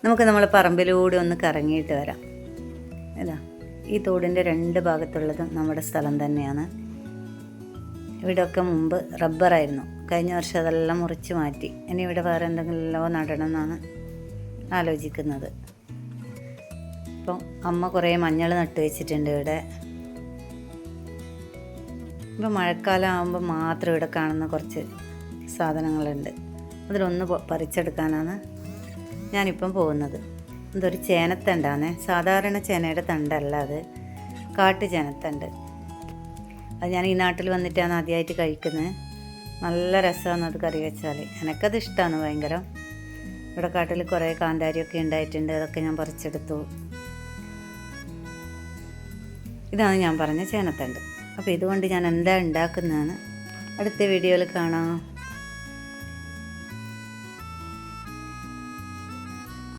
നമുക്ക് നമ്മളെ പറമ്പിലൂടെ ഒന്ന് കറങ്ങിയിട്ട് വരാം. ഇതാ ഈ തോടിൻ്റെ രണ്ട് ഭാഗത്തുള്ളതും നമ്മുടെ സ്ഥലം തന്നെയാണ്. ഇവിടെയൊക്കെ മുമ്പ് റബ്ബറായിരുന്നു. കഴിഞ്ഞ വർഷം അതെല്ലാം മുറിച്ച് മാറ്റി. ഇനി ഇവിടെ വേറെ എന്തെങ്കിലും നടണം എന്നാണ് ആലോചിക്കുന്നത്. ഇപ്പം അമ്മ കുറേ മഞ്ഞൾ നട്ട് വെച്ചിട്ടുണ്ട് ഇവിടെ. ഇപ്പം മഴക്കാലം ആകുമ്പോൾ മാത്രം ഇവിടെ കാണുന്ന കുറച്ച് സാധനങ്ങളുണ്ട്. അതിലൊന്ന് പറിച്ചെടുക്കാനാണ് ഞാനിപ്പം പോകുന്നത്. ഇതൊരു ചേനത്തണ്ടാണ്. സാധാരണ ചേനയുടെ തണ്ടല്ല, അത് കാട്ടു ചേനത്തണ്ട്. അത് ഞാൻ ഈ നാട്ടിൽ വന്നിട്ടാണ് ആദ്യമായിട്ട് കഴിക്കുന്നത്. നല്ല രസമാണ് അത് കറി വെച്ചാൽ. എനിക്കത് ഇഷ്ടമാണ് ഭയങ്കര. ഇവിടെ കാട്ടിൽ കുറേ കാന്താരിയൊക്കെ ഉണ്ടായിട്ടുണ്ട്. അതൊക്കെ ഞാൻ പറിച്ചെടുത്തു. ഇതാണ് ഞാൻ പറഞ്ഞ ചേനത്തണ്ട്. അപ്പോൾ ഇതുകൊണ്ട് ഞാൻ എന്താ ഉണ്ടാക്കുന്നതെന്ന് അടുത്ത വീഡിയോയിൽ കാണാം.